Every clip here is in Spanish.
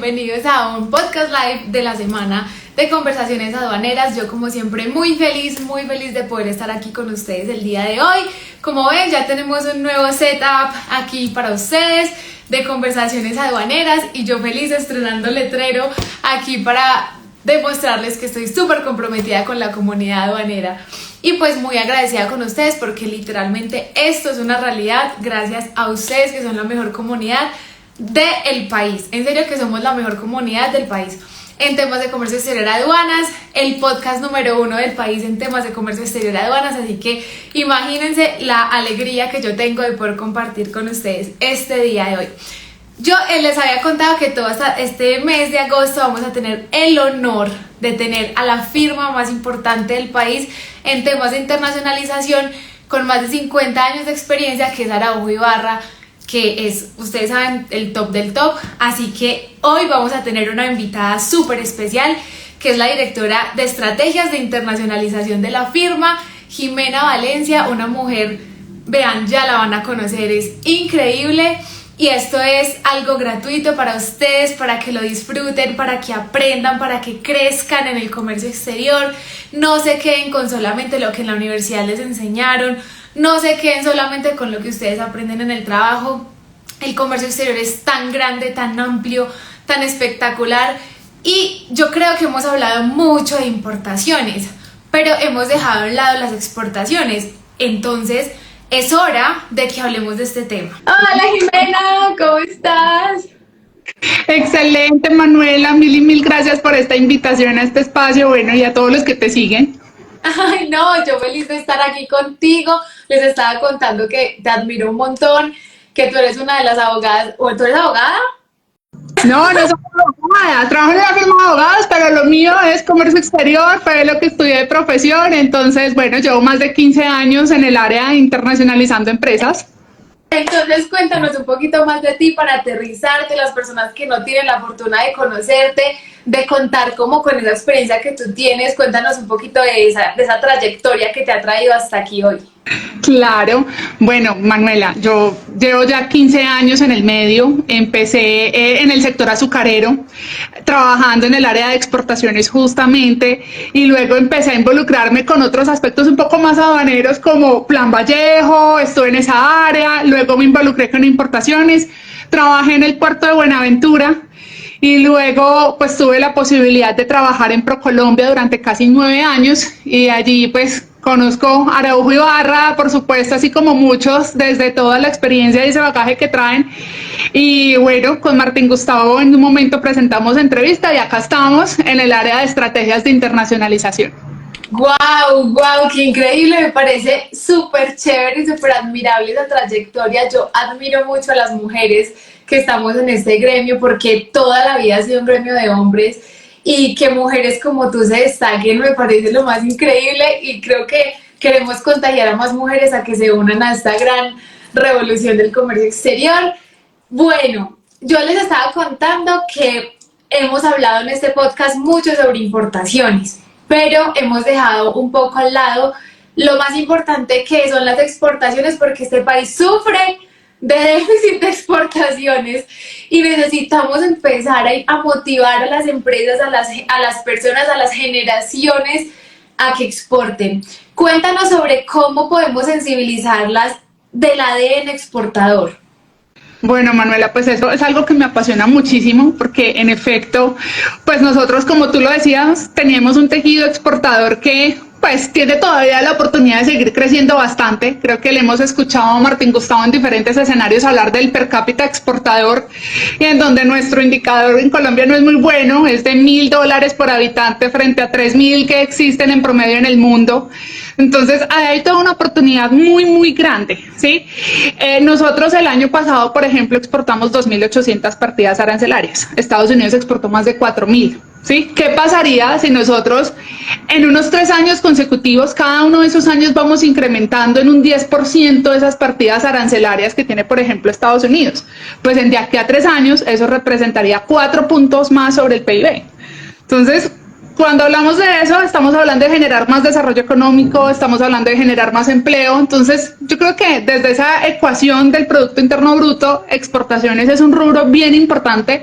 bienvenidos a un podcast live de la semana de conversaciones aduaneras. Yo como siempre muy feliz de poder estar aquí con ustedes el día de hoy. Como ven, ya tenemos un nuevo setup aquí para ustedes de conversaciones aduaneras y yo feliz estrenando letrero aquí para demostrarles que estoy súper comprometida con la comunidad aduanera y pues muy agradecida con ustedes porque literalmente esto es una realidad gracias a ustedes que son la mejor comunidad del país. En serio que somos la mejor comunidad del país en temas de comercio exterior aduanas, el podcast número 1 del país en temas de comercio exterior aduanas, así que imagínense la alegría que yo tengo de poder compartir con ustedes este día de hoy. Yo les había contado que todo este mes de agosto vamos a tener el honor de tener a la firma más importante del país en temas de internacionalización con más de 50 años de experiencia, que es Araujo Ibarra, que es, ustedes saben, el top del top. Así que hoy vamos a tener una invitada súper especial, que es la directora de estrategias de internacionalización de la firma, Jimena Valencia, una mujer, vean, ya la van a conocer, es increíble. Y esto es algo gratuito para ustedes, para que lo disfruten, para que aprendan, para que crezcan en el comercio exterior. No se queden con solamente lo que en la universidad les enseñaron, no se queden solamente con lo que ustedes aprenden en el trabajo. El comercio exterior es tan grande, tan amplio, tan espectacular. Y yo creo que hemos hablado mucho de importaciones, pero hemos dejado a un lado las exportaciones. Entonces es hora de que hablemos de este tema. Hola Jimena, ¿cómo estás? Excelente, Manuela, mil gracias por esta invitación a este espacio, bueno, y a todos los que te siguen. Ay, no, yo feliz de estar aquí contigo. Les estaba contando que te admiro un montón, que tú eres una de las abogadas, ¿o tú eres abogada? No soy abogada, trabajo en una firma de abogados, pero lo mío es comercio exterior, fue lo que estudié de profesión, entonces, bueno, llevo más de 15 años en el área de internacionalizando empresas. Entonces cuéntanos un poquito más de ti para aterrizarte, las personas que no tienen la fortuna de conocerte, de contar cómo con esa experiencia que tú tienes, cuéntanos un poquito de esa trayectoria que te ha traído hasta aquí hoy. Claro, bueno, Manuela, yo llevo ya 15 años en el medio, empecé en el sector azucarero, trabajando en el área de exportaciones justamente, y luego empecé a involucrarme con otros aspectos un poco más aduaneros como Plan Vallejo, estuve en esa área, luego me involucré con importaciones, trabajé en el puerto de Buenaventura, y luego pues tuve la posibilidad de trabajar en ProColombia durante casi 9 años, y allí pues conozco a Araujo Ibarra, por supuesto, así como muchos, desde toda la experiencia y ese bagaje que traen. Y bueno, con Martín Gustavo en un momento presentamos entrevista y acá estamos en el área de estrategias de internacionalización. ¡Guau! ¡Qué increíble! Me parece súper chévere y súper admirable esa trayectoria. Yo admiro mucho a las mujeres que estamos en este gremio porque toda la vida ha sido un gremio de hombres. Y que mujeres como tú se destaquen me parece lo más increíble y creo que queremos contagiar a más mujeres a que se unan a esta gran revolución del comercio exterior. Bueno, yo les estaba contando que hemos hablado en este podcast mucho sobre importaciones, pero hemos dejado un poco al lado lo más importante que son las exportaciones porque este país sufre de déficit de exportaciones y necesitamos empezar a motivar a las empresas, a las personas, a las generaciones a que exporten. Cuéntanos sobre cómo podemos sensibilizarlas del ADN exportador. Bueno, Manuela, pues eso es algo que me apasiona muchísimo porque en efecto, pues nosotros, como tú lo decías, teníamos un tejido exportador que pues tiene todavía la oportunidad de seguir creciendo bastante. Creo que le hemos escuchado a Martín Gustavo en diferentes escenarios hablar del per cápita exportador y en donde nuestro indicador en Colombia no es muy bueno, es de $1,000 por habitante frente a 3.000 que existen en promedio en el mundo. Entonces hay toda una oportunidad muy grande, ¿sí? Nosotros el año pasado, por ejemplo, exportamos 2.800 partidas arancelarias. Estados Unidos exportó más de 4.000. ¿Sí? ¿Qué pasaría si nosotros en unos 3 años consecutivos, cada uno de esos años vamos incrementando en un 10% esas partidas arancelarias que tiene, por ejemplo, Estados Unidos? Pues de aquí a 3 años eso representaría 4 puntos más sobre el PIB. Entonces, cuando hablamos de eso, estamos hablando de generar más desarrollo económico, estamos hablando de generar más empleo. Entonces, yo creo que desde esa ecuación del Producto Interno Bruto, exportaciones es un rubro bien importante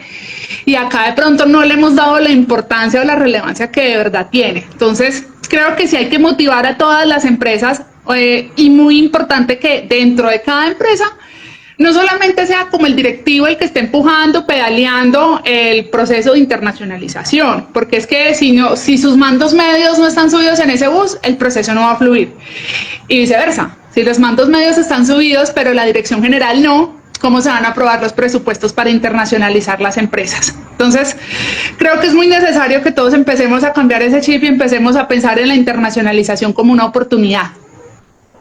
y acá de pronto no le hemos dado la importancia o la relevancia que de verdad tiene. Entonces, creo que sí hay que motivar a todas las empresas y muy importante que dentro de cada empresa no solamente sea como el directivo el que esté empujando, pedaleando el proceso de internacionalización, porque es que si sus mandos medios no están subidos en ese bus, el proceso no va a fluir. Y viceversa, si los mandos medios están subidos, pero la dirección general no, ¿cómo se van a aprobar los presupuestos para internacionalizar las empresas? Entonces, creo que es muy necesario que todos empecemos a cambiar ese chip y empecemos a pensar en la internacionalización como una oportunidad.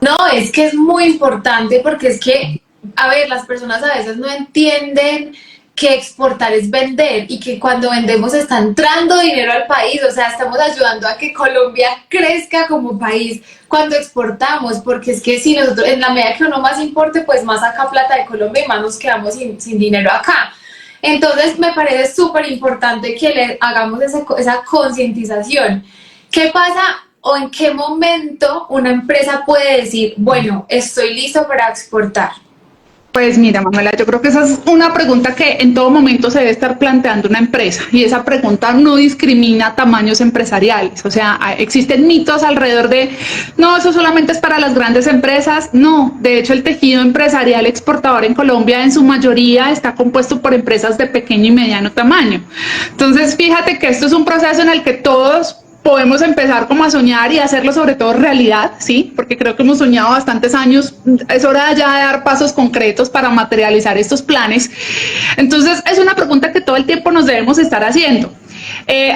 No, es que es muy importante porque es que, a ver, las personas a veces no entienden que exportar es vender y que cuando vendemos está entrando dinero al país, o sea, estamos ayudando a que Colombia crezca como país cuando exportamos, porque es que si nosotros, en la medida que uno más importe, pues más saca plata de Colombia y más nos quedamos sin dinero acá. Entonces me parece súper importante que le hagamos esa concientización. ¿Qué pasa o en qué momento una empresa puede decir, bueno, estoy listo para exportar? Pues mira, Manuela, yo creo que esa es una pregunta que en todo momento se debe estar planteando una empresa y esa pregunta no discrimina tamaños empresariales. O sea, existen mitos alrededor de, no, eso solamente es para las grandes empresas. No, de hecho el tejido empresarial exportador en Colombia en su mayoría está compuesto por empresas de pequeño y mediano tamaño. Entonces, fíjate que esto es un proceso en el que todos podemos empezar como a soñar y hacerlo sobre todo realidad, ¿sí? Porque creo que hemos soñado bastantes años, es hora ya de dar pasos concretos para materializar estos planes. Entonces, es una pregunta que todo el tiempo nos debemos estar haciendo.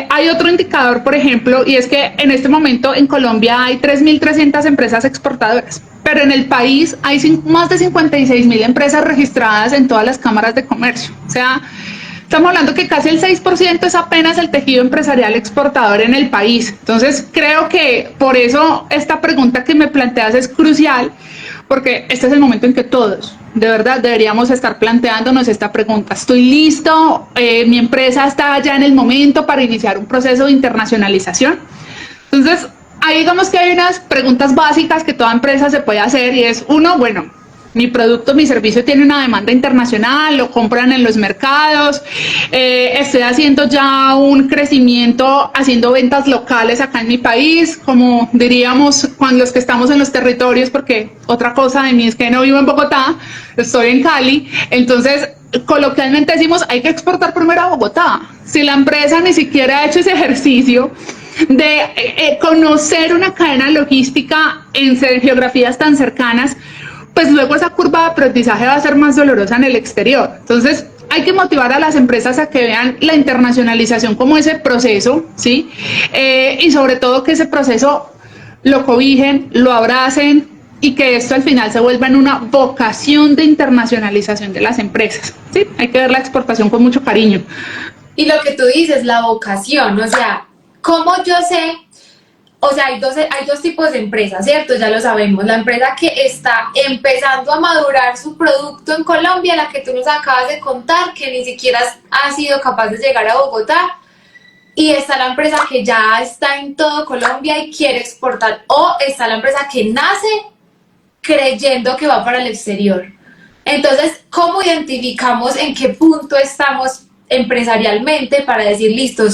Hay otro indicador, por ejemplo, y es que en este momento en Colombia hay 3.300 empresas exportadoras, pero en el país hay más de 56.000 empresas registradas en todas las cámaras de comercio. O sea, estamos hablando que casi el 6% es apenas el tejido empresarial exportador en el país. Entonces, creo que por eso esta pregunta que me planteas es crucial, porque este es el momento en que todos, de verdad, deberíamos estar planteándonos esta pregunta. ¿Estoy listo? ¿Mi empresa está ya en el momento para iniciar un proceso de internacionalización? Entonces, ahí digamos que hay unas preguntas básicas que toda empresa se puede hacer y es, uno, bueno, mi producto, mi servicio tiene una demanda internacional, lo compran en los mercados, estoy haciendo ya un crecimiento, haciendo ventas locales acá en mi país, como diríamos cuando los que estamos en los territorios, porque otra cosa de mí es que no vivo en Bogotá, estoy en Cali, entonces coloquialmente decimos hay que exportar primero a Bogotá. Si la empresa ni siquiera ha hecho ese ejercicio de conocer una cadena logística en geografías tan cercanas, pues luego esa curva de aprendizaje va a ser más dolorosa en el exterior. Entonces, hay que motivar a las empresas a que vean la internacionalización como ese proceso, ¿sí? Y sobre todo que ese proceso lo cobijen, lo abracen y que esto al final se vuelva en una vocación de internacionalización de las empresas, ¿sí? Hay que ver la exportación con mucho cariño. Y lo que tú dices, la vocación, o sea, ¿cómo yo sé? O sea, hay dos tipos de empresas, ¿cierto? Ya lo sabemos. La empresa que está empezando a madurar su producto en Colombia, la que tú nos acabas de contar, que ni siquiera ha sido capaz de llegar a Bogotá. Y está la empresa que ya está en todo Colombia y quiere exportar. O está la empresa que nace creyendo que va para el exterior. Entonces, ¿cómo identificamos en qué punto estamos empresarialmente para decir, listo,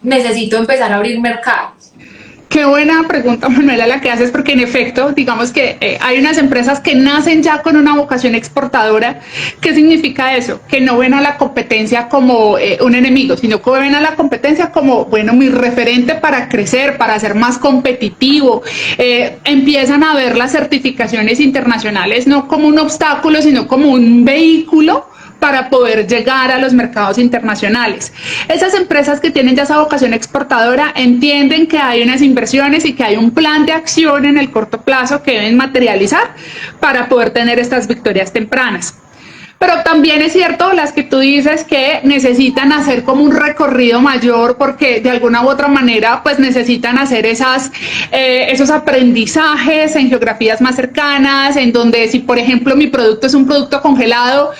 necesito empezar a abrir mercados? Qué buena pregunta, Manuela, la que haces, porque en efecto, digamos que hay unas empresas que nacen ya con una vocación exportadora. ¿Qué significa eso? Que no ven a la competencia como un enemigo, sino que ven a la competencia como, bueno, mi referente para crecer, para ser más competitivo. Empiezan a ver las certificaciones internacionales no como un obstáculo, sino como un vehículo para poder llegar a los mercados internacionales. Esas empresas que tienen ya esa vocación exportadora entienden que hay unas inversiones y que hay un plan de acción en el corto plazo que deben materializar para poder tener estas victorias tempranas. Pero también es cierto las que tú dices que necesitan hacer como un recorrido mayor porque de alguna u otra manera pues necesitan hacer esos aprendizajes en geografías más cercanas, en donde si por ejemplo mi producto es un producto congelado,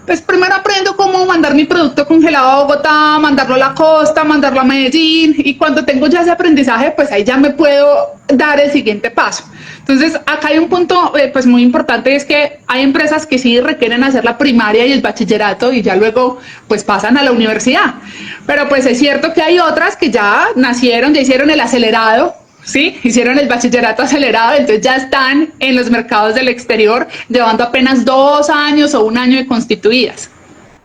pues primero aprendo cómo mandar mi producto congelado a Bogotá, mandarlo a la costa, mandarlo a Medellín, y cuando tengo ya ese aprendizaje, pues ahí ya me puedo dar el siguiente paso. Entonces, acá hay un punto pues muy importante, y es que hay empresas que sí requieren hacer la primaria y el bachillerato y ya luego pues pasan a la universidad. Pero pues es cierto que hay otras que ya nacieron, ya hicieron el acelerado, ¿sí? Hicieron el bachillerato acelerado, entonces ya están en los mercados del exterior, llevando apenas 2 años o 1 año de constituidas.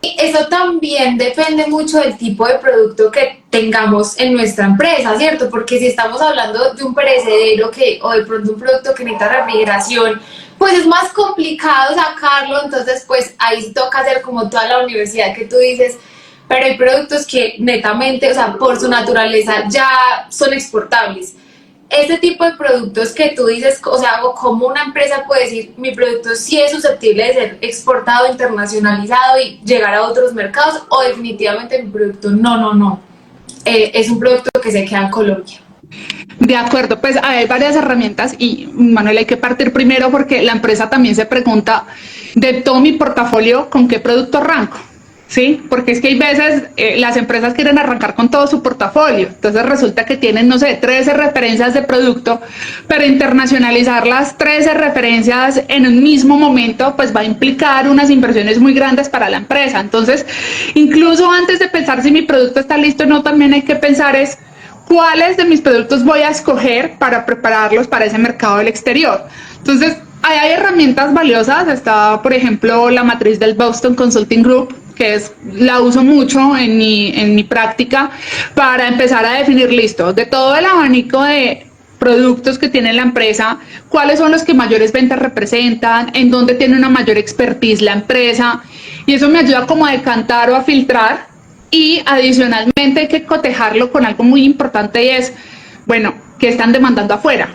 Eso también depende mucho del tipo de producto que tengamos en nuestra empresa, ¿cierto? Porque si estamos hablando de un perecedero o de pronto un producto que necesita refrigeración, pues es más complicado sacarlo, entonces pues ahí toca hacer como toda la universidad que tú dices, pero hay productos que netamente, o sea, por su naturaleza ya son exportables. Este tipo de productos que tú dices, o sea, o como una empresa puede decir, mi producto sí es susceptible de ser exportado, internacionalizado y llegar a otros mercados, o definitivamente mi producto no, es un producto que se queda en Colombia. De acuerdo, pues hay varias herramientas y, Manuel, hay que partir primero porque la empresa también se pregunta de todo mi portafolio, ¿con qué producto arranco? ¿Sí? Porque es que hay veces las empresas quieren arrancar con todo su portafolio, entonces resulta que tienen, no sé, 13 referencias de producto, pero internacionalizar las 13 referencias en un mismo momento pues va a implicar unas inversiones muy grandes para la empresa. Entonces, incluso antes de pensar si mi producto está listo o no, también hay que pensar es cuáles de mis productos voy a escoger para prepararlos para ese mercado del exterior. Entonces, hay herramientas valiosas, está por ejemplo la matriz del Boston Consulting Group, que la uso mucho en mi práctica para empezar a definir, listo, de todo el abanico de productos que tiene la empresa, cuáles son los que mayores ventas representan, en dónde tiene una mayor expertise la empresa, y eso me ayuda como a decantar o a filtrar. Y adicionalmente hay que cotejarlo con algo muy importante, y es, bueno, ¿qué están demandando afuera?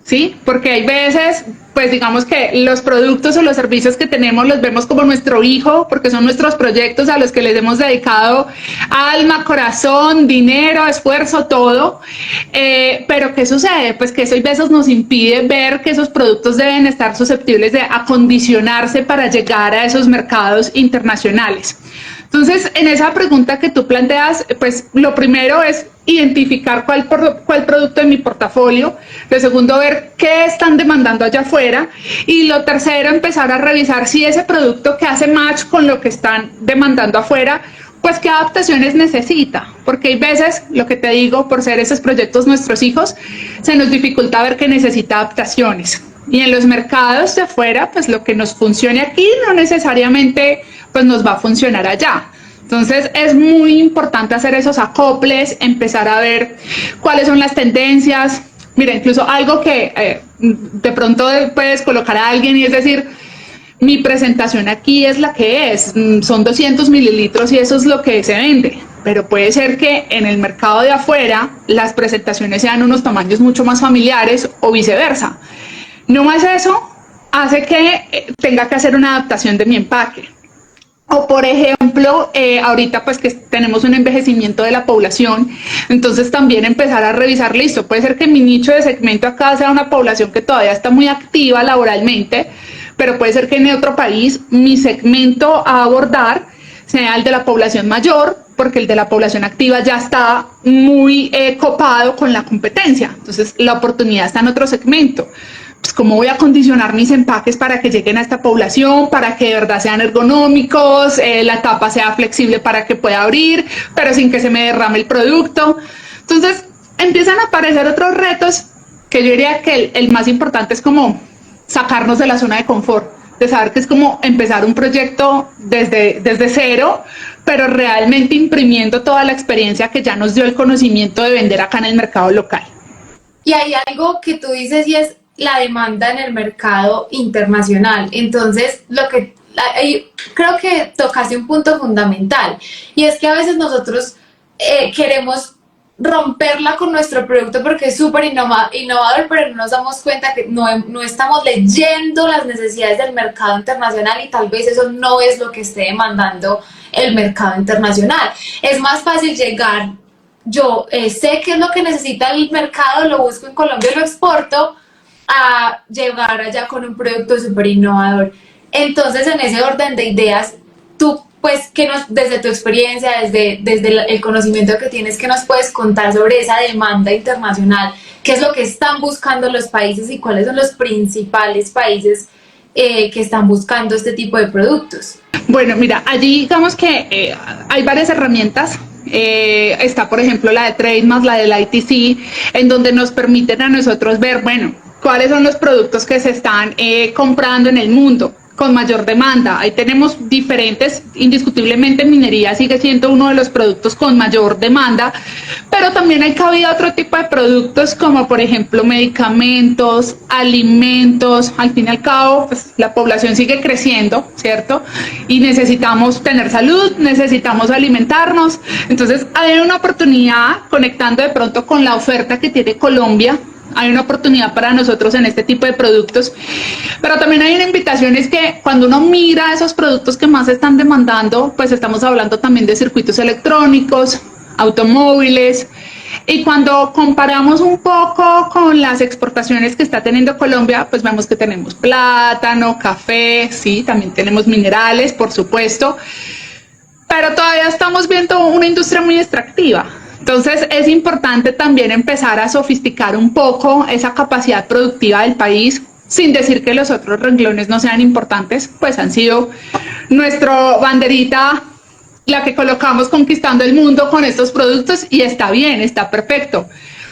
¿Sí? Porque hay veces, pues digamos que los productos o los servicios que tenemos los vemos como nuestro hijo, porque son nuestros proyectos a los que les hemos dedicado alma, corazón, dinero, esfuerzo, todo. Pero ¿qué sucede? Pues que eso a veces nos impide ver que esos productos deben estar susceptibles de acondicionarse para llegar a esos mercados internacionales. Entonces, en esa pregunta que tú planteas, pues lo primero es identificar cuál producto de mi portafolio, lo segundo, ver qué están demandando allá afuera, y lo tercero, empezar a revisar si ese producto que hace match con lo que están demandando afuera, pues qué adaptaciones necesita, porque hay veces, lo que te digo, por ser esos proyectos nuestros hijos, se nos dificulta ver que necesita adaptaciones. Y en los mercados de afuera, pues lo que nos funcione aquí no necesariamente pues nos va a funcionar allá. Entonces es muy importante hacer esos acoples, empezar a ver cuáles son las tendencias. Mira, incluso algo que de pronto puedes colocar a alguien y es decir, mi presentación aquí es la que es, son 200 mililitros y eso es lo que se vende. Pero puede ser que en el mercado de afuera las presentaciones sean unos tamaños mucho más familiares o viceversa. No más eso hace que tenga que hacer una adaptación de mi empaque. O por ejemplo, ahorita pues que tenemos un envejecimiento de la población, entonces también empezar a revisar, listo, puede ser que mi nicho de segmento acá sea una población que todavía está muy activa laboralmente, pero puede ser que en otro país mi segmento a abordar sea el de la población mayor, porque el de la población activa ya está muy copado con la competencia, entonces la oportunidad está en otro segmento. Pues cómo voy a condicionar mis empaques para que lleguen a esta población, para que de verdad sean ergonómicos, la tapa sea flexible para que pueda abrir, pero sin que se me derrame el producto. Entonces empiezan a aparecer otros retos que yo diría que el más importante es como sacarnos de la zona de confort, de saber que es como empezar un proyecto desde cero, pero realmente imprimiendo toda la experiencia que ya nos dio el conocimiento de vender acá en el mercado local. Y hay algo que tú dices y es la demanda en el mercado internacional. Entonces, creo que tocaste un punto fundamental, y es que a veces nosotros queremos romperla con nuestro producto porque es súper innovador, pero no nos damos cuenta que no estamos leyendo las necesidades del mercado internacional, y tal vez eso no es lo que esté demandando el mercado internacional. Es más fácil llegar, yo sé qué es lo que necesita el mercado, lo busco en Colombia y lo exporto, a llegar allá con un producto súper innovador. Entonces, en ese orden de ideas, tú, pues, desde tu experiencia, desde el conocimiento que tienes, ¿qué nos puedes contar sobre esa demanda internacional? ¿Qué es lo que están buscando los países y cuáles son los principales países que están buscando este tipo de productos? Bueno, mira, allí digamos que hay varias herramientas. Está, por ejemplo, la de Trademark, la del ITC, en donde nos permiten a nosotros ver, bueno, cuáles son los productos que se están comprando en el mundo con mayor demanda. Ahí tenemos diferentes, indiscutiblemente minería sigue siendo uno de los productos con mayor demanda, pero también hay cabida otro tipo de productos como por ejemplo medicamentos, alimentos. Al fin y al cabo, pues, la población sigue creciendo, ¿cierto? Y necesitamos tener salud, necesitamos alimentarnos. Entonces hay una oportunidad conectando de pronto con la oferta que tiene Colombia. Hay una oportunidad para nosotros en este tipo de productos, pero también hay una invitación, es que cuando uno mira esos productos que más se están demandando, pues estamos hablando también de circuitos electrónicos, automóviles, y cuando comparamos un poco con las exportaciones que está teniendo Colombia, pues vemos que tenemos plátano, café, sí, también tenemos minerales, por supuesto, pero todavía estamos viendo una industria muy extractiva. Entonces es importante también empezar a sofisticar un poco esa capacidad productiva del país, sin decir que los otros renglones no sean importantes, pues han sido nuestra banderita, la que colocamos conquistando el mundo con estos productos, y está bien, está perfecto.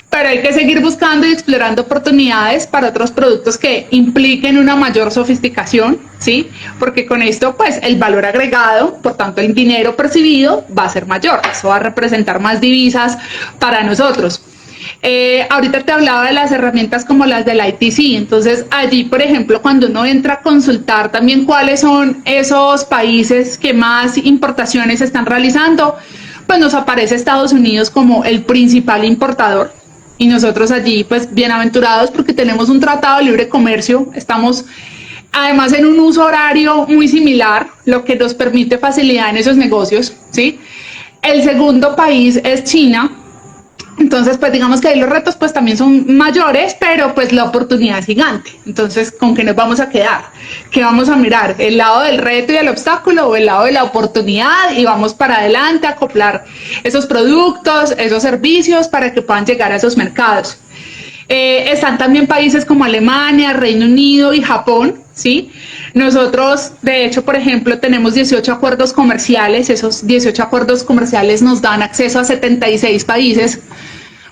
Pero hay que seguir buscando y explorando oportunidades para otros productos que impliquen una mayor sofisticación, ¿sí? Porque con esto, pues, el valor agregado, por tanto, el dinero percibido va a ser mayor. Eso va a representar más divisas para nosotros. Ahorita te hablaba de las herramientas como las del ITC. Entonces, allí, por ejemplo, cuando uno entra a consultar también cuáles son esos países que más importaciones están realizando, pues nos aparece Estados Unidos como el principal importador. Y nosotros allí, pues, bienaventurados porque tenemos un tratado de libre comercio, estamos además en un uso horario muy similar, lo que nos permite facilidad en esos negocios, ¿sí? El segundo país es China. Entonces, pues digamos que ahí los retos pues también son mayores, pero pues la oportunidad es gigante. Entonces, ¿con qué nos vamos a quedar? ¿Qué vamos a mirar? ¿El lado del reto y el obstáculo o el lado de la oportunidad? Y vamos para adelante a acoplar esos productos, esos servicios para que puedan llegar a esos mercados. Están también países como Alemania, Reino Unido y Japón, ¿sí? Nosotros, de hecho, por ejemplo, tenemos 18 acuerdos comerciales. Esos 18 acuerdos comerciales nos dan acceso a 76 países.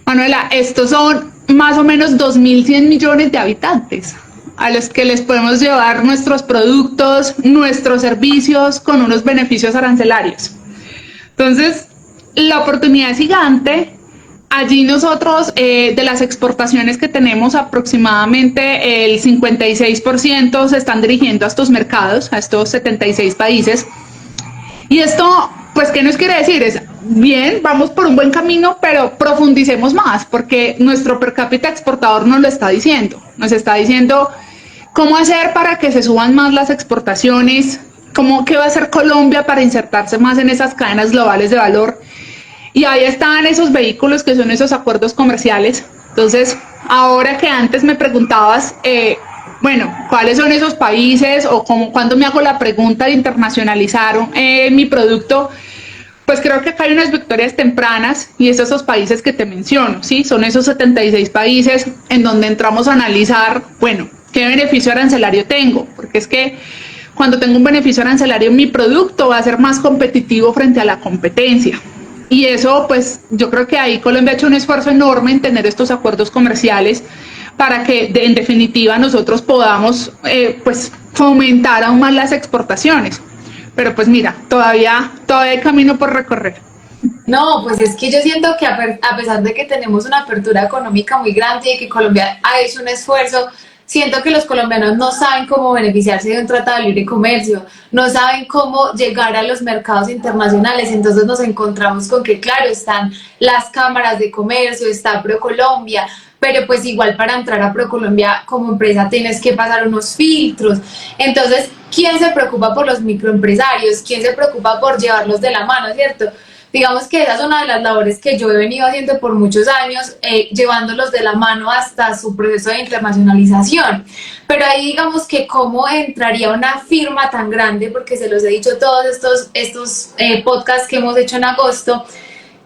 Manuela, estos son más o menos 2.100 millones de habitantes a los que les podemos llevar nuestros productos, nuestros servicios con unos beneficios arancelarios. Entonces, la oportunidad es gigante. Allí nosotros, de las exportaciones que tenemos, aproximadamente el 56% se están dirigiendo a estos mercados, a estos 76 países. Y esto, pues, ¿qué nos quiere decir? Es, bien, vamos por un buen camino, pero profundicemos más, porque nuestro per cápita exportador nos lo está diciendo. Nos está diciendo cómo hacer para que se suban más las exportaciones, qué va a hacer Colombia para insertarse más en esas cadenas globales de valor. Y ahí están esos vehículos que son esos acuerdos comerciales. Entonces, ahora que antes me preguntabas, bueno, ¿cuáles son esos países? O cuando me hago la pregunta de internacionalizar mi producto, pues creo que acá hay unas victorias tempranas, y es esos países que te menciono, ¿sí? Son esos 76 países en donde entramos a analizar, bueno, ¿qué beneficio arancelario tengo? Porque es que cuando tengo un beneficio arancelario, mi producto va a ser más competitivo frente a la competencia. Y eso, pues, yo creo que ahí Colombia ha hecho un esfuerzo enorme en tener estos acuerdos comerciales para que, en definitiva, nosotros podamos, pues, fomentar aún más las exportaciones. Pero, pues, mira, todavía hay camino por recorrer. No, pues es que yo siento que a pesar de que tenemos una apertura económica muy grande y que Colombia ha hecho un esfuerzo, siento que los colombianos no saben cómo beneficiarse de un tratado de libre comercio, no saben cómo llegar a los mercados internacionales. Entonces nos encontramos con que, claro, están las cámaras de comercio, está ProColombia, pero pues igual para entrar a ProColombia como empresa tienes que pasar unos filtros. Entonces, ¿quién se preocupa por los microempresarios? ¿Quién se preocupa por llevarlos de la mano, cierto? Digamos que esa es una de las labores que yo he venido haciendo por muchos años, llevándolos de la mano hasta su proceso de internacionalización. Pero ahí digamos que cómo entraría una firma tan grande, porque se los he dicho todos estos podcasts que hemos hecho en agosto,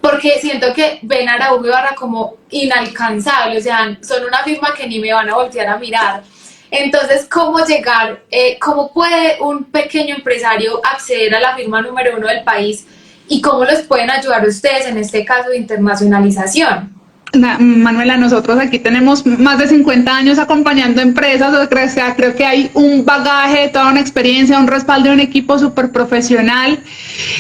porque siento que ven a Araujo y Barra como inalcanzable, o sea, son una firma que ni me van a voltear a mirar. Entonces, ¿cómo llegar, cómo puede un pequeño empresario acceder a la firma número 1 del país y cómo los pueden ayudar ustedes en este caso de internacionalización? Manuela, nosotros aquí tenemos más de 50 años acompañando empresas, o sea, creo que hay un bagaje, toda una experiencia, un respaldo de un equipo súper profesional,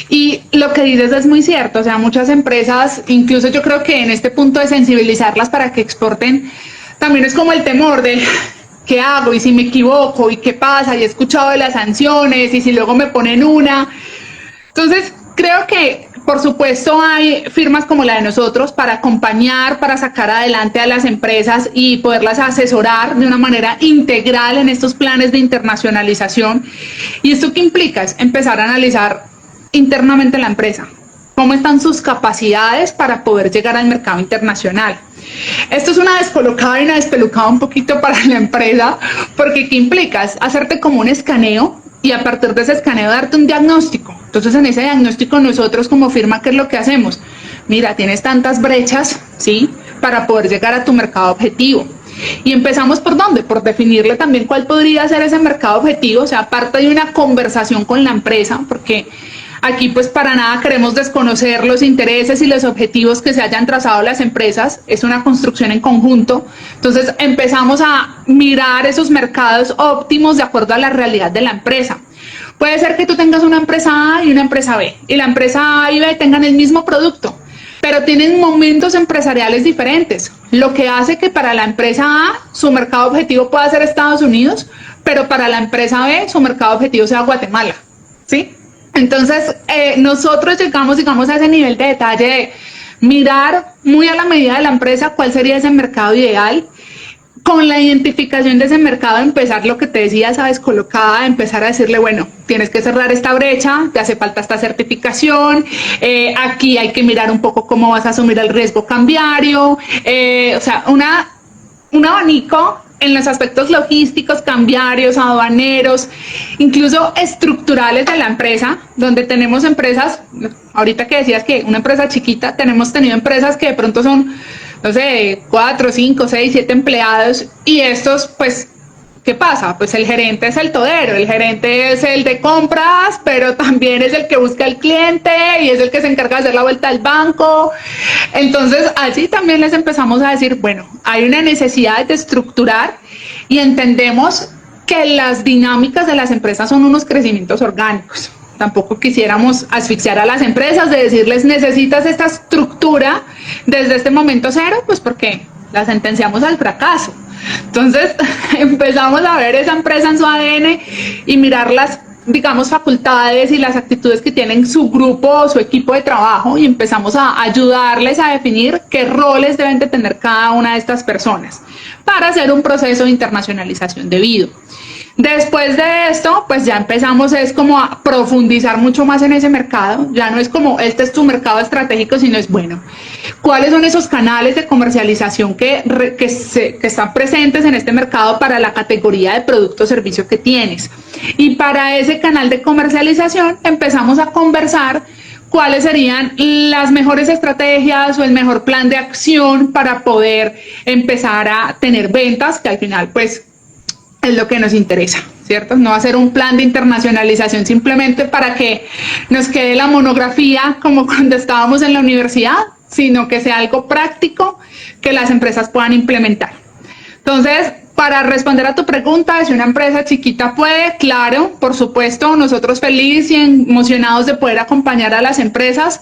y lo que dices es muy cierto, o sea, muchas empresas, incluso yo creo que en este punto de sensibilizarlas para que exporten, también es como el temor de ¿qué hago? ¿Y si me equivoco? ¿Y qué pasa? Y he escuchado de las sanciones, y si luego me ponen una. Entonces, creo que, por supuesto, hay firmas como la de nosotros para acompañar, para sacar adelante a las empresas y poderlas asesorar de una manera integral en estos planes de internacionalización. ¿Y esto qué implica? Es empezar a analizar internamente la empresa. ¿Cómo están sus capacidades para poder llegar al mercado internacional? Esto es una descolocada y una despelucada un poquito para la empresa, porque ¿qué implica? Es hacerte como un escaneo y a partir de ese escaneo darte un diagnóstico. Entonces, en ese diagnóstico nosotros como firma, ¿qué es lo que hacemos? Mira, tienes tantas brechas, ¿sí?, para poder llegar a tu mercado objetivo. Y empezamos ¿por dónde? Por definirle también cuál podría ser ese mercado objetivo, o sea, aparte de una conversación con la empresa, porque aquí pues para nada queremos desconocer los intereses y los objetivos que se hayan trazado las empresas, es una construcción en conjunto. Entonces empezamos a mirar esos mercados óptimos de acuerdo a la realidad de la empresa. Puede ser que tú tengas una empresa A y una empresa B, y la empresa A y B tengan el mismo producto, pero tienen momentos empresariales diferentes, lo que hace que para la empresa A su mercado objetivo pueda ser Estados Unidos, pero para la empresa B su mercado objetivo sea Guatemala, ¿sí? Entonces, nosotros llegamos, digamos, a ese nivel de detalle de mirar muy a la medida de la empresa cuál sería ese mercado ideal. Con la identificación de ese mercado, empezar lo que te decía, esa descolocada, empezar a decirle, bueno, tienes que cerrar esta brecha, te hace falta esta certificación, aquí hay que mirar un poco cómo vas a asumir el riesgo cambiario, o sea, un abanico en los aspectos logísticos, cambiarios, aduaneros, incluso estructurales de la empresa, donde tenemos empresas, ahorita que decías que una empresa chiquita, tenemos tenido empresas que de pronto son, no sé, 4, 5, 6, 7 empleados, y estos, pues, ¿qué pasa? Pues el gerente es el todero, el gerente es el de compras, pero también es el que busca al cliente y es el que se encarga de hacer la vuelta al banco. Entonces, allí también les empezamos a decir, bueno, hay una necesidad de estructurar y entendemos que las dinámicas de las empresas son unos crecimientos orgánicos. Tampoco quisiéramos asfixiar a las empresas de decirles necesitas esta estructura desde este momento cero, pues porque la sentenciamos al fracaso. Entonces empezamos a ver esa empresa en su ADN y mirar las, digamos, facultades y las actitudes que tienen su grupo o su equipo de trabajo, y empezamos a ayudarles a definir qué roles deben de tener cada una de estas personas para hacer un proceso de internacionalización debido. Después de esto, pues ya empezamos es como a profundizar mucho más en ese mercado. Ya no es como este es tu mercado estratégico, sino es bueno, ¿cuáles son esos canales de comercialización que están presentes en este mercado para la categoría de producto o servicio que tienes? Y para ese canal de comercialización empezamos a conversar cuáles serían las mejores estrategias o el mejor plan de acción para poder empezar a tener ventas, que al final pues es lo que nos interesa, ¿cierto? No hacer un plan de internacionalización simplemente para que nos quede la monografía como cuando estábamos en la universidad, sino que sea algo práctico que las empresas puedan implementar. Entonces, para responder a tu pregunta, si una empresa chiquita puede, claro, por supuesto, nosotros felices y emocionados de poder acompañar a las empresas.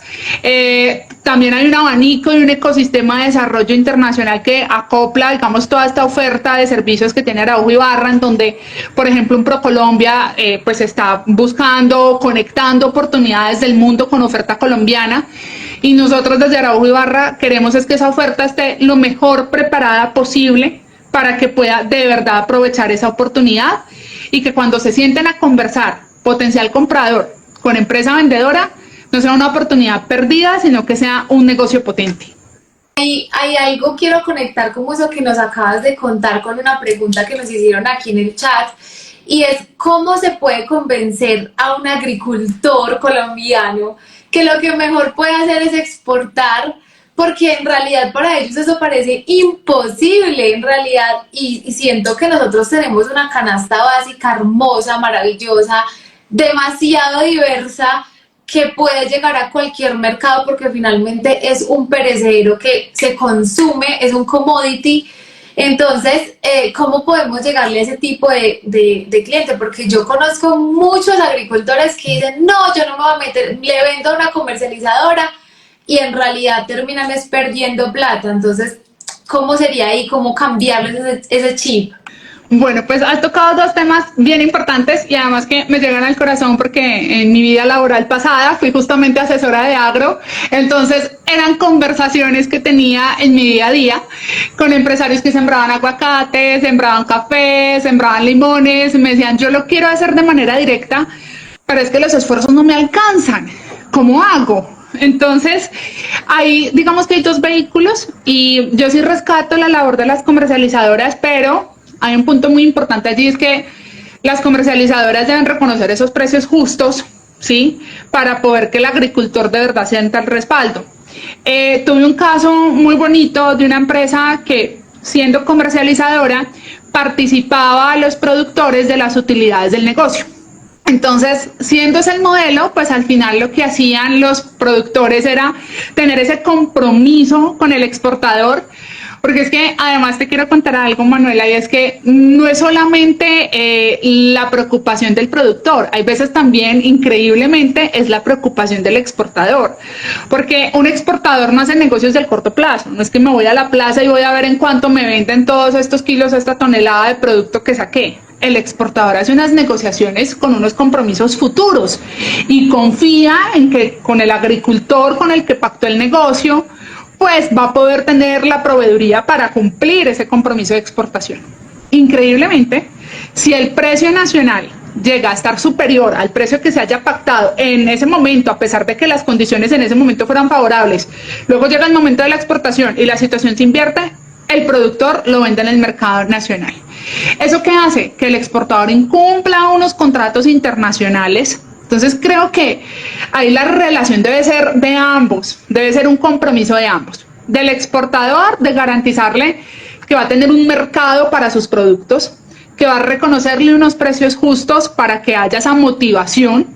También hay un abanico y un ecosistema de desarrollo internacional que acopla, digamos, toda esta oferta de servicios que tiene Araujo y Barra, en donde, por ejemplo, en ProColombia, pues está buscando, conectando oportunidades del mundo con oferta colombiana. Y nosotros desde Araujo y Barra queremos es que esa oferta esté lo mejor preparada posible para que pueda de verdad aprovechar esa oportunidad, y que cuando se sienten a conversar potencial comprador con empresa vendedora, no sea una oportunidad perdida, sino que sea un negocio potente. Hay algo, quiero conectar como eso que nos acabas de contar con una pregunta que nos hicieron aquí en el chat, y es cómo se puede convencer a un agricultor colombiano que lo que mejor puede hacer es exportar, porque en realidad para ellos eso parece imposible en realidad, y siento que nosotros tenemos una canasta básica hermosa, maravillosa, demasiado diversa, que puede llegar a cualquier mercado porque finalmente es un perecedero que se consume, es un commodity. Entonces, ¿cómo podemos llegarle a ese tipo de cliente? Porque yo conozco muchos agricultores que dicen, no, yo no me voy a meter, le vendo a una comercializadora y en realidad terminan es perdiendo plata. Entonces, ¿cómo sería ahí? ¿Cómo cambiarles ese chip? Bueno, pues has tocado dos temas bien importantes y además que me llegan al corazón porque en mi vida laboral pasada fui justamente asesora de agro, entonces eran conversaciones que tenía en mi día a día con empresarios que sembraban aguacates, sembraban café, sembraban limones, me decían yo lo quiero hacer de manera directa, pero es que los esfuerzos no me alcanzan, ¿cómo hago? Entonces, ahí digamos que hay dos vehículos y yo sí rescato la labor de las comercializadoras, pero hay un punto muy importante allí, es que las comercializadoras deben reconocer esos precios justos, ¿sí? Para poder que el agricultor de verdad sienta el respaldo. Tuve un caso muy bonito de una empresa que, siendo comercializadora, participaba a los productores de las utilidades del negocio. Entonces, siendo ese el modelo, pues al final lo que hacían los productores era tener ese compromiso con el exportador, porque es que además te quiero contar algo, Manuela, y es que no es solamente la preocupación del productor, hay veces también, increíblemente, es la preocupación del exportador, porque un exportador no hace negocios del corto plazo, no es que me voy a la plaza y voy a ver en cuánto me venden todos estos kilos, esta tonelada de producto que saqué. El exportador hace unas negociaciones con unos compromisos futuros y confía en que con el agricultor con el que pactó el negocio, pues va a poder tener la proveeduría para cumplir ese compromiso de exportación. Increíblemente, si el precio nacional llega a estar superior al precio que se haya pactado en ese momento, a pesar de que las condiciones en ese momento fueran favorables, luego llega el momento de la exportación y la situación se invierte, el productor lo vende en el mercado nacional. ¿Eso qué hace? Que el exportador incumpla unos contratos internacionales. Entonces creo que ahí la relación debe ser de ambos, debe ser un compromiso de ambos, del exportador de garantizarle que va a tener un mercado para sus productos, que va a reconocerle unos precios justos para que haya esa motivación,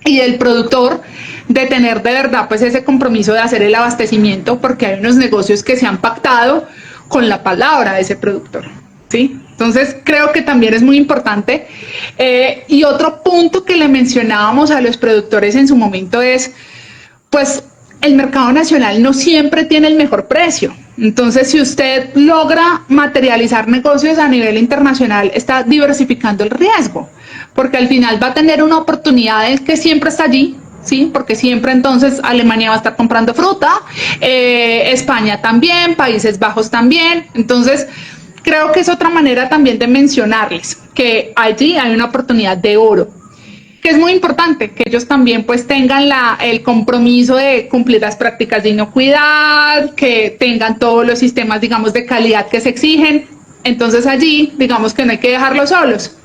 y del productor de tener de verdad pues ese compromiso de hacer el abastecimiento, porque hay unos negocios que se han pactado con la palabra de ese productor, ¿sí? Entonces creo que también es muy importante. Y otro punto que le mencionábamos a los productores en su momento es, pues el mercado nacional no siempre tiene el mejor precio. Entonces, si usted logra materializar negocios a nivel internacional, está diversificando el riesgo, porque al final va a tener una oportunidad que siempre está allí, ¿sí? Porque siempre entonces Alemania va a estar comprando fruta, España también, Países Bajos también. Entonces, creo que es otra manera también de mencionarles que allí hay una oportunidad de oro, que es muy importante que ellos también pues tengan el compromiso de cumplir las prácticas de inocuidad, que tengan todos los sistemas, digamos, de calidad que se exigen. Entonces allí, digamos que no hay que dejarlos solos.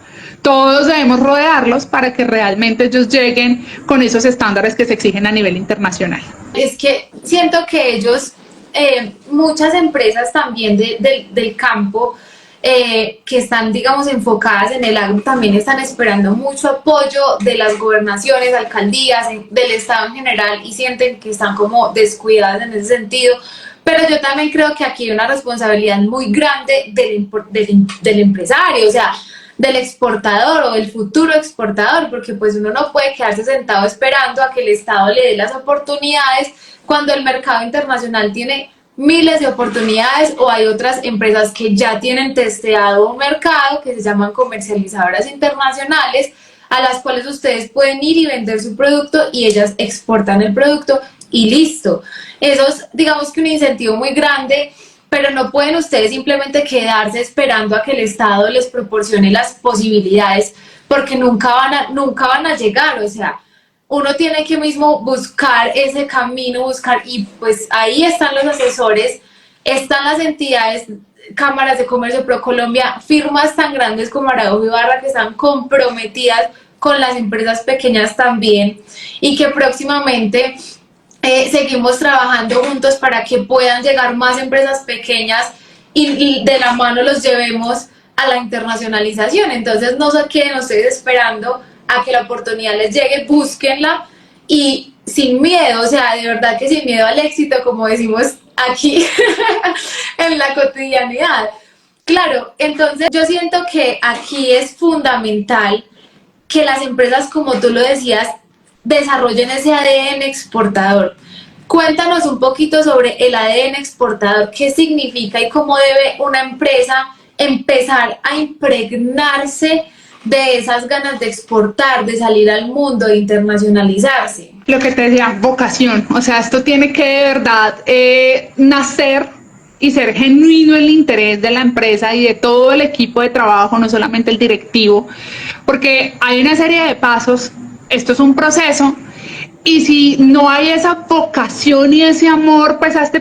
Todos debemos rodearlos para que realmente ellos lleguen con esos estándares que se exigen a nivel internacional. Es que siento que ellos, muchas empresas también del campo, que están, digamos, enfocadas en el agro, también están esperando mucho apoyo de las gobernaciones, alcaldías, del Estado en general, y sienten que están como descuidadas en ese sentido. Pero yo también creo que aquí hay una responsabilidad muy grande del empresario, o sea, del exportador o del futuro exportador, porque pues uno no puede quedarse sentado esperando a que el Estado le dé las oportunidades cuando el mercado internacional tiene miles de oportunidades, o hay otras empresas que ya tienen testeado un mercado que se llaman comercializadoras internacionales, a las cuales ustedes pueden ir y vender su producto y ellas exportan el producto y listo. Eso es, digamos que un incentivo muy grande, pero no pueden ustedes simplemente quedarse esperando a que el Estado les proporcione las posibilidades, porque nunca van a llegar. O sea, uno tiene que mismo buscar ese camino, buscar, y pues ahí están los asesores, están las entidades, cámaras de comercio ProColombia, firmas tan grandes como Araujo y Barra que están comprometidas con las empresas pequeñas también, y que próximamente seguimos trabajando juntos para que puedan llegar más empresas pequeñas y de la mano los llevemos a la internacionalización. Entonces no se queden ustedes esperando a que la oportunidad les llegue, búsquenla y sin miedo, o sea, de verdad que sin miedo al éxito, como decimos aquí en la cotidianidad. Claro, entonces yo siento que aquí es fundamental que las empresas, como tú lo decías, desarrollen ese ADN exportador. Cuéntanos un poquito sobre el ADN exportador, qué significa y cómo debe una empresa empezar a impregnarse de esas ganas de exportar, de salir al mundo, de internacionalizarse. Lo que te decía, vocación, o sea, esto tiene que de verdad nacer y ser genuino el interés de la empresa y de todo el equipo de trabajo, no solamente el directivo, porque hay una serie de pasos, esto es un proceso, y si no hay esa vocación y ese amor, pues a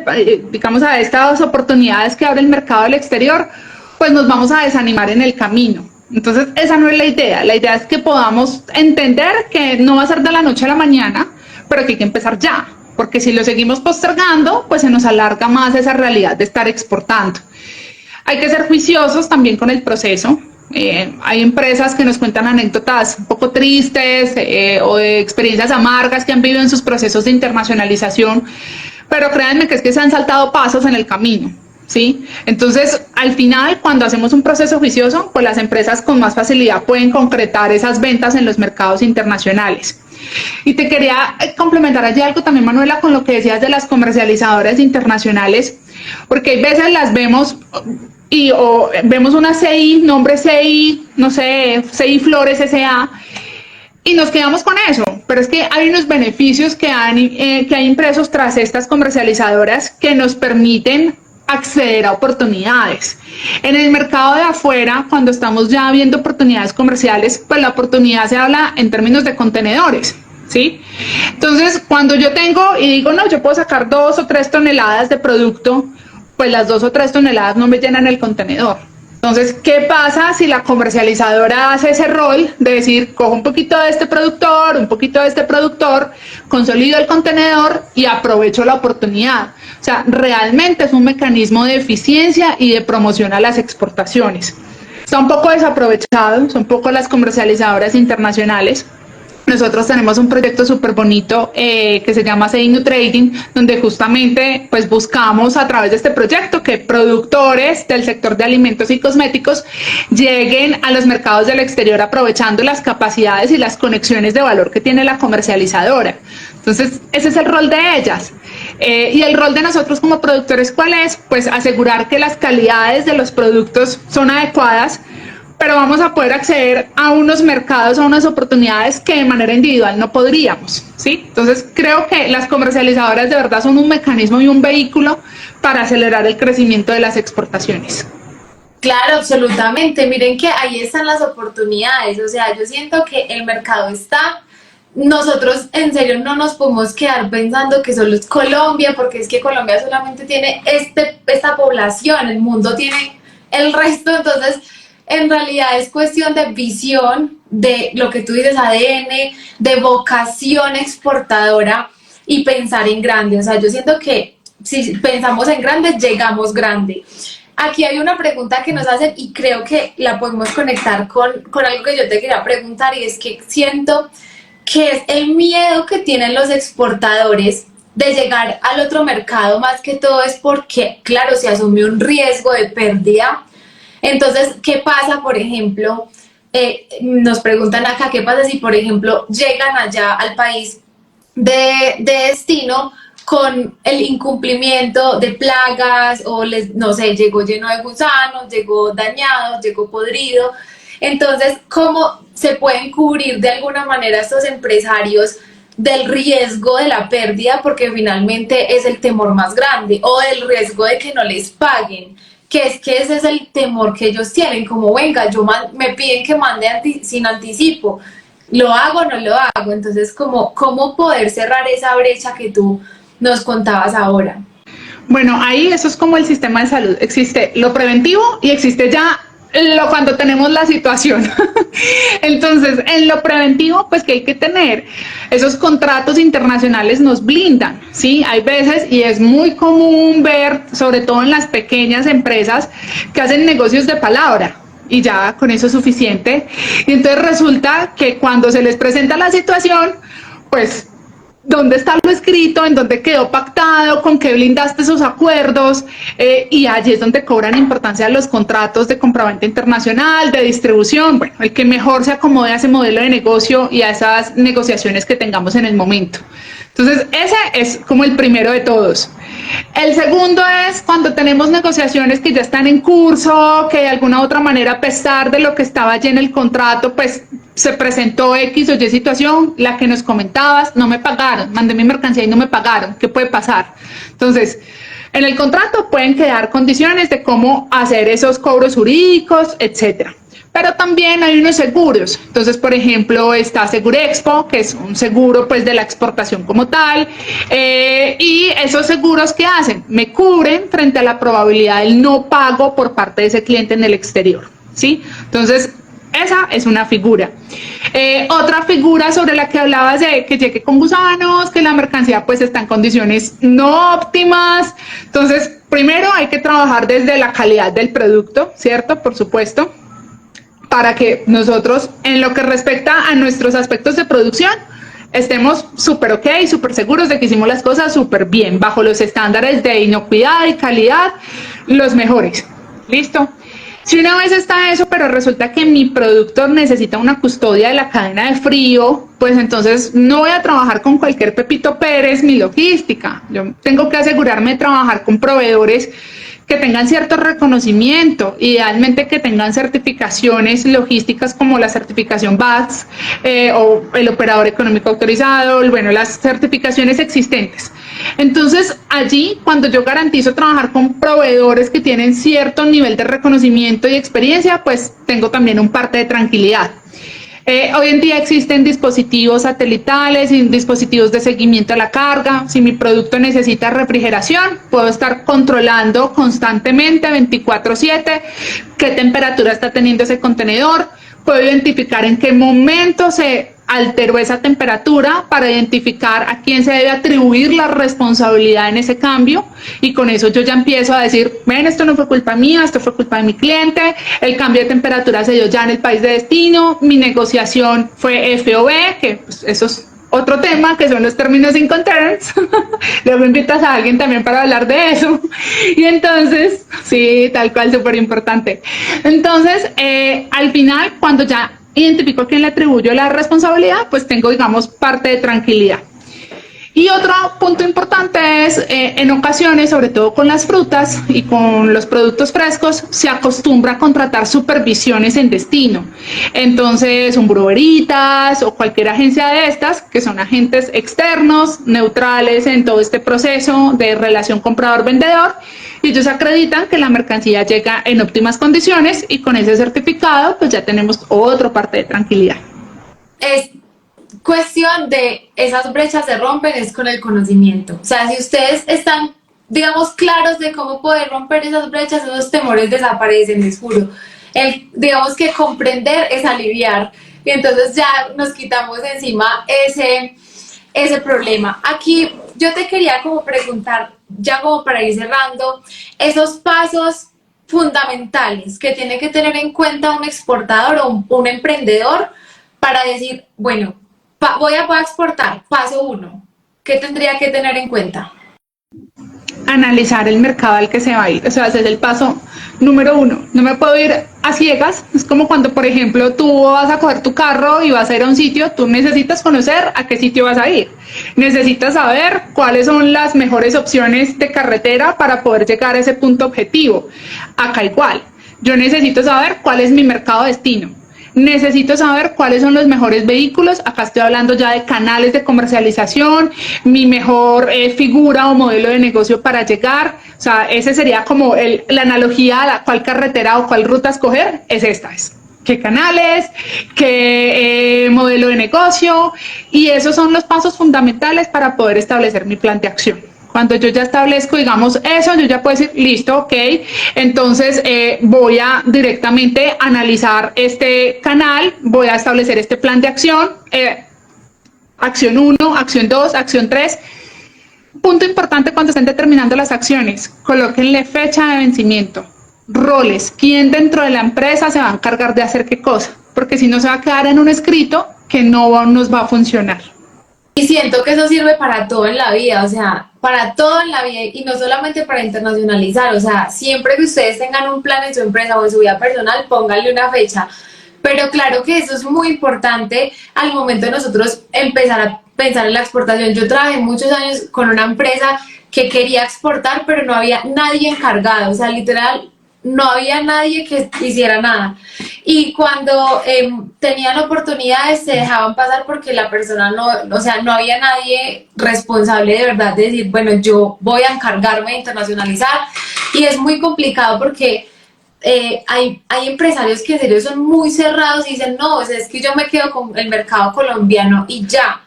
digamos, a estas oportunidades que abre el mercado del exterior, pues nos vamos a desanimar en el camino. Entonces esa no es la idea es que podamos entender que no va a ser de la noche a la mañana, pero que hay que empezar ya, porque si lo seguimos postergando, pues se nos alarga más esa realidad de estar exportando. Hay que ser juiciosos también con el proceso. Hay empresas que nos cuentan anécdotas un poco tristes o de experiencias amargas que han vivido en sus procesos de internacionalización, pero créanme que es que se han saltado pasos en el camino, ¿sí? Entonces, al final, cuando hacemos un proceso juicioso, pues las empresas con más facilidad pueden concretar esas ventas en los mercados internacionales. Y te quería complementar allí algo también, Manuela, con lo que decías de las comercializadoras internacionales, porque hay veces las vemos o vemos una CI, nombre CI, no sé, CI Flores S.A., y nos quedamos con eso, pero es que hay unos beneficios que hay impresos tras estas comercializadoras que nos permiten acceder a oportunidades. En el mercado de afuera, cuando estamos ya viendo oportunidades comerciales, pues la oportunidad se habla en términos de contenedores, ¿sí? Entonces, cuando yo tengo y digo, no, yo puedo sacar 2 o 3 toneladas de producto, pues las 2 o 3 toneladas no me llenan el contenedor. Entonces, ¿qué pasa si la comercializadora hace ese rol de decir, cojo un poquito de este productor, un poquito de este productor, consolido el contenedor y aprovecho la oportunidad? O sea, realmente es un mecanismo de eficiencia y de promoción a las exportaciones. Está un poco desaprovechado, son poco las comercializadoras internacionales. Nosotros tenemos un proyecto súper bonito que se llama Seinu Trading, donde justamente pues buscamos a través de este proyecto que productores del sector de alimentos y cosméticos lleguen a los mercados del exterior aprovechando las capacidades y las conexiones de valor que tiene la comercializadora. Entonces, ese es el rol de ellas. Y el rol de nosotros como productores, ¿cuál es? Pues asegurar que las calidades de los productos son adecuadas, pero vamos a poder acceder a unos mercados, a unas oportunidades que de manera individual no podríamos, ¿sí? Entonces creo que las comercializadoras de verdad son un mecanismo y un vehículo para acelerar el crecimiento de las exportaciones. Claro, absolutamente. Miren que ahí están las oportunidades. O sea, yo siento que el mercado está. Nosotros en serio no nos podemos quedar pensando que solo es Colombia, porque es que Colombia solamente tiene esta población, el mundo tiene el resto. Entonces, en realidad es cuestión de visión, de lo que tú dices, ADN, de vocación exportadora y pensar en grande. O sea, yo siento que si pensamos en grande, llegamos grande. Aquí hay una pregunta que nos hacen y creo que la podemos conectar con algo que yo te quería preguntar, y es que siento que es el miedo que tienen los exportadores de llegar al otro mercado, más que todo es porque, claro, se asume un riesgo de pérdida. Entonces, ¿qué pasa, por ejemplo? Nos preguntan acá, ¿qué pasa si, por ejemplo, llegan allá al país de destino con el incumplimiento de plagas o, no sé, llegó lleno de gusanos, llegó dañado, llegó podrido? Entonces, ¿cómo se pueden cubrir de alguna manera estos empresarios del riesgo de la pérdida? Porque finalmente es el temor más grande, o del riesgo de que no les paguen, que es que ese es el temor que ellos tienen, como venga, me piden que mande sin anticipo. ¿lo hago o no lo hago? Entonces, ¿cómo poder cerrar esa brecha que tú nos contabas ahora? Bueno, ahí eso es como el sistema de salud. Existe lo preventivo y existe ya cuando tenemos la situación. Entonces, en lo preventivo, pues que hay que tener esos contratos internacionales nos blindan, ¿sí? Hay veces, y es muy común ver, sobre todo en las pequeñas empresas, que hacen negocios de palabra. Y ya con eso es suficiente. Y entonces resulta que cuando se les presenta la situación, pues dónde está lo escrito, en dónde quedó pactado, con qué blindaste esos acuerdos, y allí es donde cobran importancia los contratos de compraventa internacional, de distribución, bueno, el que mejor se acomode a ese modelo de negocio y a esas negociaciones que tengamos en el momento. Entonces, ese es como el primero de todos. El segundo es cuando tenemos negociaciones que ya están en curso, que de alguna u otra manera, a pesar de lo que estaba allí en el contrato, pues se presentó X o Y situación, la que nos comentabas, no me pagaron, mandé mi mercancía y no me pagaron, ¿qué puede pasar? Entonces, en el contrato pueden quedar condiciones de cómo hacer esos cobros jurídicos, etcétera. Pero también hay unos seguros. Entonces, por ejemplo, está Segurexpo, que es un seguro pues de la exportación como tal, y esos seguros, ¿qué hacen? Me cubren frente a la probabilidad del no pago por parte de ese cliente en el exterior, ¿sí? Entonces, esa es una figura. Otra figura sobre la que hablabas de que llegue con gusanos, que la mercancía pues está en condiciones no óptimas. Entonces, primero hay que trabajar desde la calidad del producto, ¿cierto? Por supuesto, para que nosotros, en lo que respecta a nuestros aspectos de producción, estemos súper ok, súper seguros de que hicimos las cosas súper bien, bajo los estándares de inocuidad y calidad, los mejores. ¿Listo? Si una vez está eso, pero resulta que mi producto necesita una custodia de la cadena de frío, pues entonces no voy a trabajar con cualquier Pepito Pérez mi logística. Yo tengo que asegurarme de trabajar con proveedores que tengan cierto reconocimiento, idealmente que tengan certificaciones logísticas como la certificación BAS o el operador económico autorizado, bueno, las certificaciones existentes. Entonces, allí, cuando yo garantizo trabajar con proveedores que tienen cierto nivel de reconocimiento y experiencia, pues tengo también un parte de tranquilidad. Hoy en día existen dispositivos satelitales y dispositivos de seguimiento a la carga. Si mi producto necesita refrigeración, puedo estar controlando constantemente 24/7 qué temperatura está teniendo ese contenedor. Puedo identificar en qué momento se alteró esa temperatura para identificar a quién se debe atribuir la responsabilidad en ese cambio, y con eso yo ya empiezo a decir, ven, esto no fue culpa mía, esto fue culpa de mi cliente, el cambio de temperatura se dio ya en el país de destino, mi negociación fue FOB, que pues, eso es otro tema, que son los términos Incoterms. Luego invitas a alguien también para hablar de eso. Y entonces, sí, tal cual, súper importante. Entonces, al final, cuando ya identifico a quién le atribuyo la responsabilidad, pues tengo, digamos, parte de tranquilidad. Y otro punto importante es, en ocasiones, sobre todo con las frutas y con los productos frescos, se acostumbra a contratar supervisiones en destino. Entonces, un Bureau Veritas o cualquier agencia de estas, que son agentes externos, neutrales en todo este proceso de relación comprador-vendedor, y ellos acreditan que la mercancía llega en óptimas condiciones, y con ese certificado, pues ya tenemos otra parte de tranquilidad. Es cuestión de esas brechas se rompen es con el conocimiento. O sea, si ustedes están, digamos, claros de cómo poder romper esas brechas, esos temores desaparecen, les juro. Digamos que comprender es aliviar, y entonces ya nos quitamos de encima ese problema. Aquí yo te quería como preguntar, ya como para ir cerrando, esos pasos fundamentales que tiene que tener en cuenta un exportador o un emprendedor para decir, bueno, voy a exportar, paso 1, ¿qué tendría que tener en cuenta? Analizar el mercado al que se va a ir, o sea, ese es el paso número 1. No me puedo ir a ciegas. Es como cuando, por ejemplo, tú vas a coger tu carro y vas a ir a un sitio, tú necesitas conocer a qué sitio vas a ir, necesitas saber cuáles son las mejores opciones de carretera para poder llegar a ese punto objetivo. Acá igual, yo necesito saber cuál es mi mercado destino. Necesito saber cuáles son los mejores vehículos. Acá estoy hablando ya de canales de comercialización, mi mejor figura o modelo de negocio para llegar. O sea, ese sería como la analogía a cuál carretera o cuál ruta escoger, es esta. qué canales, qué modelo de negocio, y esos son los pasos fundamentales para poder establecer mi plan de acción. Cuando yo ya establezco, digamos, eso, yo ya puedo decir, listo, ok, entonces voy a directamente analizar este canal, voy a establecer este plan de acción, acción 1, acción 2, acción 3. Punto importante cuando estén determinando las acciones, colóquenle fecha de vencimiento, roles, quién dentro de la empresa se va a encargar de hacer qué cosa, porque si no se va a quedar en un escrito que no nos va a funcionar. Y siento que eso sirve para todo en la vida, o sea, para todo en la vida y no solamente para internacionalizar, o sea, siempre que ustedes tengan un plan en su empresa o en su vida personal, pónganle una fecha. Pero claro que eso es muy importante al momento de nosotros empezar a pensar en la exportación. Yo trabajé muchos años con una empresa que quería exportar, pero no había nadie encargado, o sea, literal, no había nadie que hiciera nada. Y cuando tenían oportunidades se dejaban pasar porque la persona no, o sea, no había nadie responsable de verdad de decir, bueno, yo voy a encargarme de internacionalizar. Y es muy complicado porque hay empresarios que en serio son muy cerrados y dicen, no, o sea, es que yo me quedo con el mercado colombiano y ya.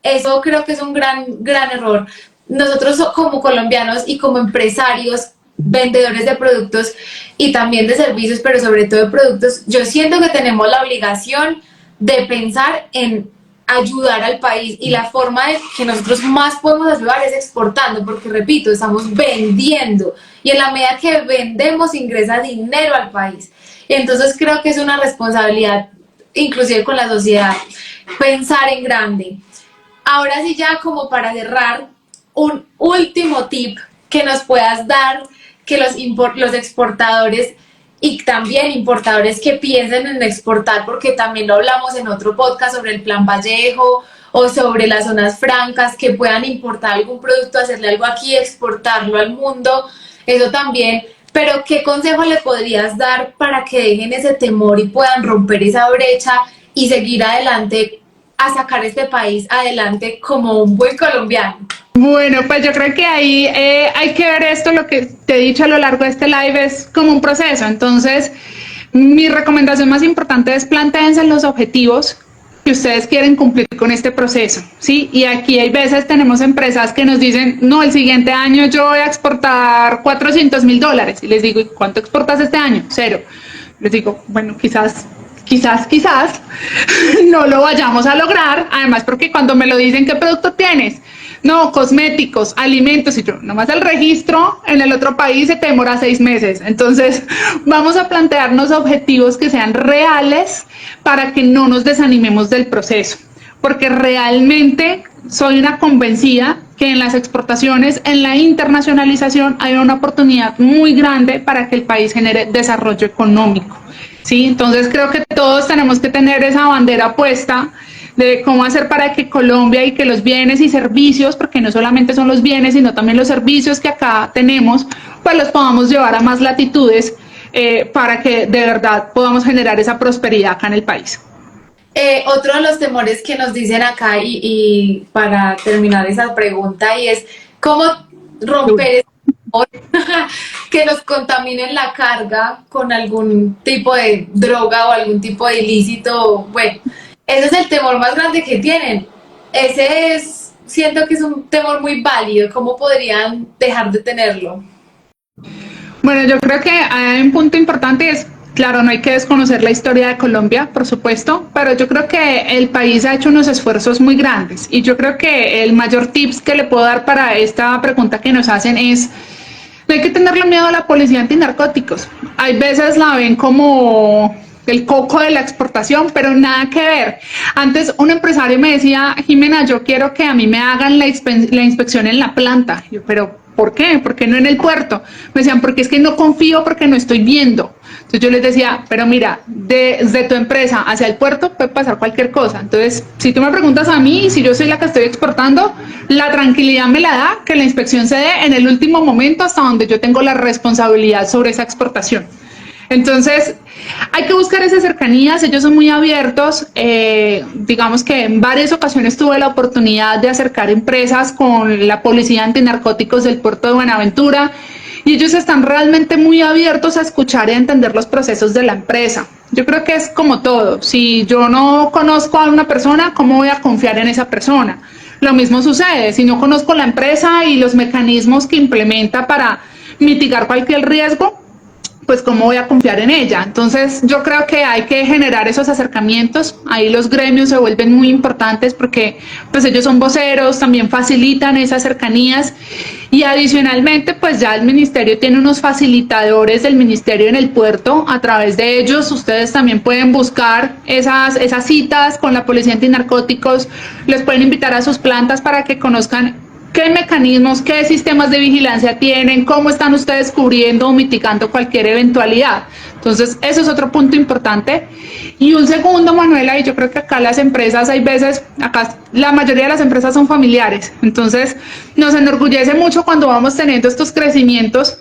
Eso creo que es un gran error. Nosotros como colombianos y como empresarios, vendedores de productos y también de servicios, pero sobre todo de productos, yo siento que tenemos la obligación de pensar en ayudar al país, y la forma de que nosotros más podemos ayudar es exportando, porque repito, estamos vendiendo y en la medida que vendemos ingresa dinero al país. Y entonces creo que es una responsabilidad inclusive con la sociedad pensar en grande. Ahora sí, ya como para cerrar, un último tip que nos puedas dar, que los exportadores y también importadores que piensen en exportar, porque también lo hablamos en otro podcast sobre el Plan Vallejo o sobre las zonas francas, que puedan importar algún producto, hacerle algo aquí, exportarlo al mundo, eso también. Pero ¿qué consejo le podrías dar para que dejen ese temor y puedan romper esa brecha y seguir adelante a sacar este país adelante como un buen colombiano? Bueno, pues yo creo que ahí hay que ver esto, lo que te he dicho a lo largo de este live es como un proceso. Entonces, mi recomendación más importante es plantéense los objetivos que ustedes quieren cumplir con este proceso, ¿sí? Y aquí hay veces tenemos empresas que nos dicen, no, el siguiente año yo voy a exportar $400,000. Y les digo, ¿y cuánto exportas este año? 0. Les digo, bueno, quizás no lo vayamos a lograr. Además, porque cuando me lo dicen, ¿qué producto tienes? No, cosméticos, alimentos, y yo, nomás el registro en el otro país se te demora 6 meses. Entonces, vamos a plantearnos objetivos que sean reales para que no nos desanimemos del proceso. Porque realmente soy una convencida que en las exportaciones, en la internacionalización, hay una oportunidad muy grande para que el país genere desarrollo económico. ¿Sí? Entonces, creo que todos tenemos que tener esa bandera puesta de cómo hacer para que Colombia y que los bienes y servicios, porque no solamente son los bienes, sino también los servicios que acá tenemos, pues los podamos llevar a más latitudes para que de verdad podamos generar esa prosperidad acá en el país. Otro de los temores que nos dicen acá y para terminar esa pregunta, y es ¿cómo romper ese temor que nos contaminen la carga con algún tipo de droga o algún tipo de ilícito? Bueno, ese es el temor más grande que tienen. Siento que es un temor muy válido. ¿Cómo podrían dejar de tenerlo? Bueno, yo creo que hay un punto importante, es, claro, no hay que desconocer la historia de Colombia, por supuesto, pero yo creo que el país ha hecho unos esfuerzos muy grandes, y yo creo que el mayor tips que le puedo dar para esta pregunta que nos hacen es, no hay que tenerle miedo a la policía antinarcóticos. Hay veces la ven como el coco de la exportación, pero nada que ver. Antes un empresario me decía, Jimena, yo quiero que a mí me hagan la inspección en la planta. Yo, pero ¿por qué? ¿Por qué no en el puerto? Me decían, porque es que no confío, porque no estoy viendo. Entonces yo les decía, pero mira, desde tu empresa hacia el puerto puede pasar cualquier cosa. Entonces, si tú me preguntas a mí, si yo soy la que estoy exportando, la tranquilidad me la da que la inspección se dé en el último momento hasta donde yo tengo la responsabilidad sobre esa exportación. Entonces, hay que buscar esas cercanías, ellos son muy abiertos, digamos que en varias ocasiones tuve la oportunidad de acercar empresas con la policía antinarcóticos del puerto de Buenaventura, y ellos están realmente muy abiertos a escuchar y a entender los procesos de la empresa. Yo creo que es como todo. Si yo no conozco a una persona, ¿cómo voy a confiar en esa persona? Lo mismo sucede, si no conozco la empresa y los mecanismos que implementa para mitigar cualquier riesgo, pues cómo voy a confiar en ella. Entonces yo creo que hay que generar esos acercamientos, ahí los gremios se vuelven muy importantes porque pues ellos son voceros, también facilitan esas cercanías y adicionalmente pues ya el ministerio tiene unos facilitadores del ministerio en el puerto, a través de ellos ustedes también pueden buscar esas citas con la policía antinarcóticos, les pueden invitar a sus plantas para que conozcan qué mecanismos, qué sistemas de vigilancia tienen, cómo están ustedes cubriendo o mitigando cualquier eventualidad. Entonces, eso es otro punto importante. Y un segundo, Manuela, y yo creo que acá las empresas, hay veces, acá la mayoría de las empresas son familiares, entonces nos enorgullece mucho cuando vamos teniendo estos crecimientos,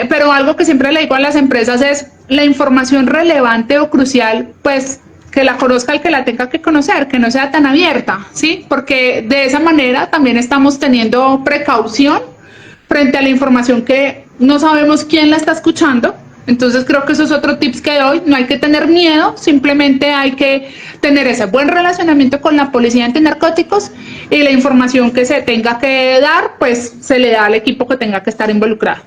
pero algo que siempre le digo a las empresas es la información relevante o crucial, pues que la conozca el que la tenga que conocer, que no sea tan abierta, ¿sí? Porque de esa manera también estamos teniendo precaución frente a la información que no sabemos quién la está escuchando. Entonces creo que eso es otro tips que doy, no hay que tener miedo, simplemente hay que tener ese buen relacionamiento con la policía antinarcóticos y la información que se tenga que dar, pues se le da al equipo que tenga que estar involucrado.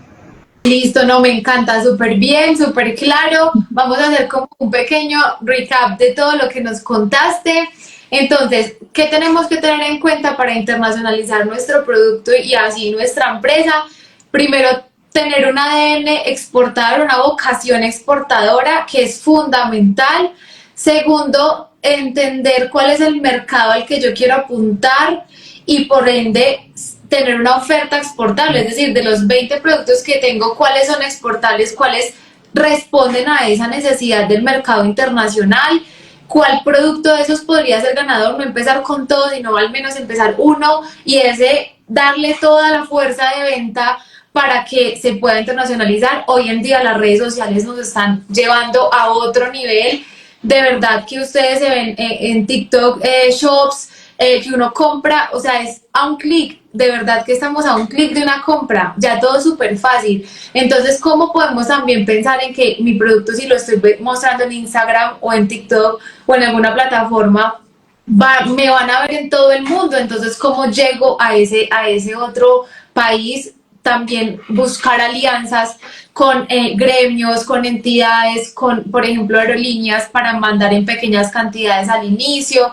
Listo, no, me encanta, súper bien, súper claro. Vamos a hacer como un pequeño recap de todo lo que nos contaste. Entonces, ¿qué tenemos que tener en cuenta para internacionalizar nuestro producto y así nuestra empresa? Primero, tener un ADN exportador, una vocación exportadora, que es fundamental. Segundo, entender cuál es el mercado al que yo quiero apuntar y por ende tener una oferta exportable, es decir, de los 20 productos que tengo, cuáles son exportables, cuáles responden a esa necesidad del mercado internacional, cuál producto de esos podría ser ganador, no empezar con todos, sino al menos empezar uno y ese darle toda la fuerza de venta para que se pueda internacionalizar. Hoy en día las redes sociales nos están llevando a otro nivel, de verdad que ustedes se ven en TikTok, shops, que uno compra, o sea, es a un clic, de verdad que estamos a un clic de una compra, ya todo es súper fácil. Entonces, ¿cómo podemos también pensar en que mi producto, si lo estoy mostrando en Instagram o en TikTok o en alguna plataforma, me van a ver en todo el mundo? Entonces, ¿cómo llego a ese otro país? También buscar alianzas con gremios, con entidades, con, por ejemplo, aerolíneas para mandar en pequeñas cantidades al inicio.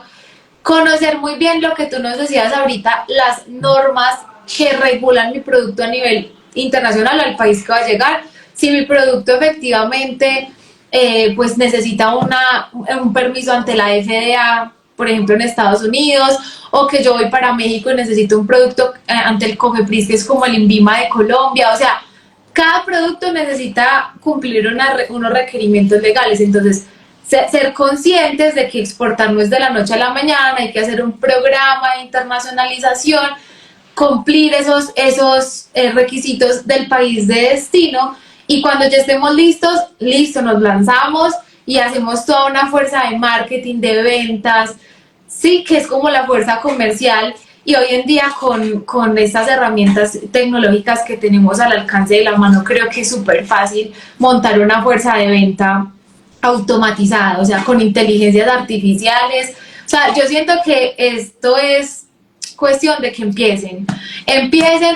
Conocer muy bien lo que tú nos decías ahorita, las normas que regulan mi producto a nivel internacional al país que va a llegar. Si mi producto efectivamente pues necesita un permiso ante la FDA, por ejemplo en Estados Unidos, o que yo voy para México y necesito un producto ante el COFEPRIS, que es como el INVIMA de Colombia. O sea, cada producto necesita cumplir unos requerimientos legales. Entonces, ser conscientes de que exportar no es de la noche a la mañana, hay que hacer un programa de internacionalización, cumplir esos requisitos del país de destino, y cuando ya estemos listos, listo, nos lanzamos y hacemos toda una fuerza de marketing, de ventas, sí, que es como la fuerza comercial. Y hoy en día con estas herramientas tecnológicas que tenemos al alcance de la mano, creo que es súper fácil montar una fuerza de venta automatizada, o sea, con inteligencias artificiales. O sea, yo siento que esto es cuestión de que empiecen,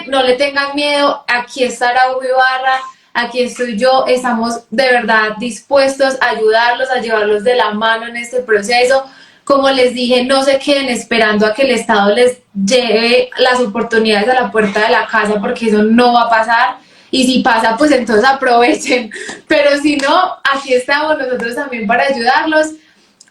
no le tengan miedo. Aquí está Araujo Ibarra, aquí estoy yo, estamos de verdad dispuestos a ayudarlos, a llevarlos de la mano en este proceso. Como les dije, no se queden esperando a que el Estado les lleve las oportunidades a la puerta de la casa, porque eso no va a pasar. Y si pasa, pues entonces aprovechen. Pero si no, aquí estamos nosotros también para ayudarlos.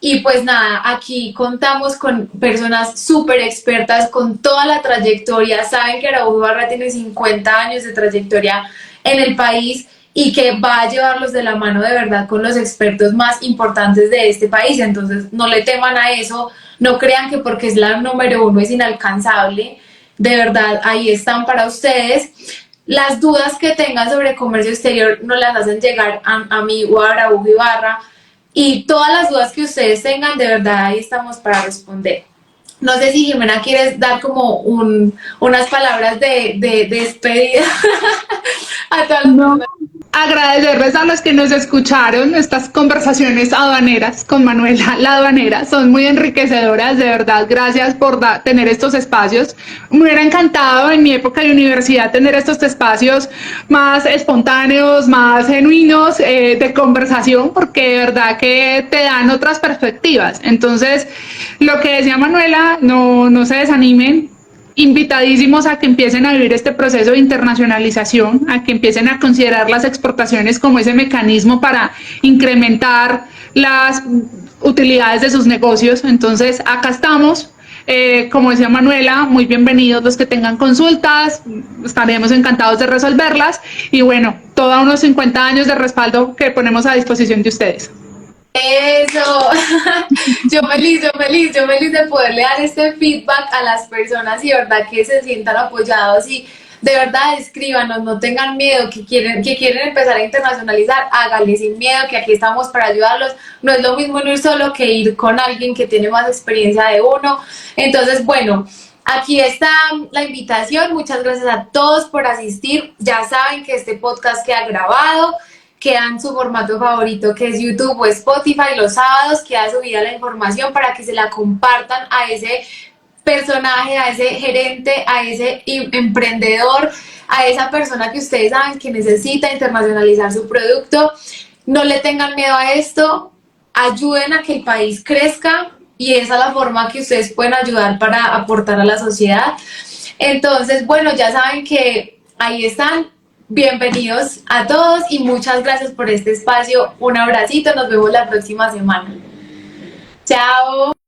Y pues nada, aquí contamos con personas súper expertas, con toda la trayectoria. Saben que Araujo Ibarra tiene 50 años de trayectoria en el país y que va a llevarlos de la mano de verdad con los expertos más importantes de este país. Entonces no le teman a eso, no crean que porque es la número uno es inalcanzable. De verdad, ahí están para ustedes. Las dudas que tengan sobre comercio exterior nos las hacen llegar a mí o a Araujo Ibarra, y todas las dudas que ustedes tengan, de verdad ahí estamos para responder. No sé si Jimena quieres dar como unas palabras de despedida a todas las personas. Agradecerles a los que nos escucharon estas conversaciones aduaneras con Manuela, la aduanera, son muy enriquecedoras, de verdad, gracias por tener estos espacios. Me hubiera encantado en mi época de universidad tener estos espacios más espontáneos, más genuinos, de conversación, porque de verdad que te dan otras perspectivas. Entonces, lo que decía Manuela, no se desanimen, invitadísimos a que empiecen a vivir este proceso de internacionalización, a que empiecen a considerar las exportaciones como ese mecanismo para incrementar las utilidades de sus negocios. Entonces, acá estamos. Como decía Manuela, muy bienvenidos los que tengan consultas, estaremos encantados de resolverlas y bueno, todos unos 50 años de respaldo que ponemos a disposición de ustedes. Eso, yo feliz de poderle dar este feedback a las personas y de verdad que se sientan apoyados y de verdad escríbanos, no tengan miedo, que quieren empezar a internacionalizar, háganle sin miedo, que aquí estamos para ayudarlos. No es lo mismo ir solo que ir con alguien que tiene más experiencia de uno. Entonces, bueno, aquí está la invitación. Muchas gracias a todos por asistir. Ya saben que este podcast queda grabado, queda en su formato favorito, que es YouTube o Spotify. Los sábados queda subida la información para que se la compartan a ese personaje, a ese gerente, a ese emprendedor, a esa persona que ustedes saben que necesita internacionalizar su producto. No le tengan miedo a esto, ayuden a que el país crezca y esa es la forma que ustedes pueden ayudar para aportar a la sociedad. Entonces, bueno, ya saben que ahí están. Bienvenidos a todos y muchas gracias por este espacio. Un abracito, nos vemos la próxima semana. Chao.